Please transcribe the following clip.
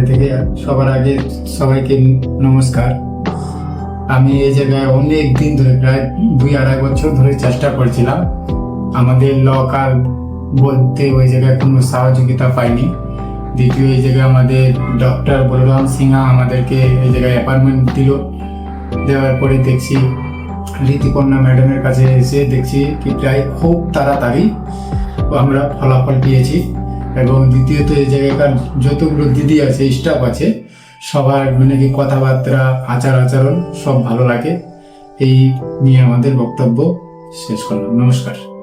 এ থেকে সবার আগে সবাইকে নমস্কার। আমি এই জায়গায় অনেক দিন ধরে প্রায় 2-2.5 বছর ধরে চেষ্টা করছিলাম। আমাদের লোকাল বলতে ওই জায়গায় কোনো সহযোগিতা পাইনি। দ্বিতীয়, এই জায়গায় আমাদের ডক্টর বলরাম সিংহা আমাদেরকে এই জায়গায় অ্যাপয়েন্টমেন্ট দিল। দেওয়ার পরে দেখছি ঋতুপর্ণা ম্যাডামের কাছে এসে দেখছি কি প্রায় খুব তাড়াতাড়ি আমরা ফলাফল পেয়েছি। এবং দ্বিতীয়ত, এই জায়গাকার যতগুলো দিদি আছে, স্টাফ আছে, সবার মানে কি কথাবার্তা, আচার আচরণ সব ভালো লাগে। এই নিয়ে আমাদের বক্তব্য শেষ করলাম। নমস্কার।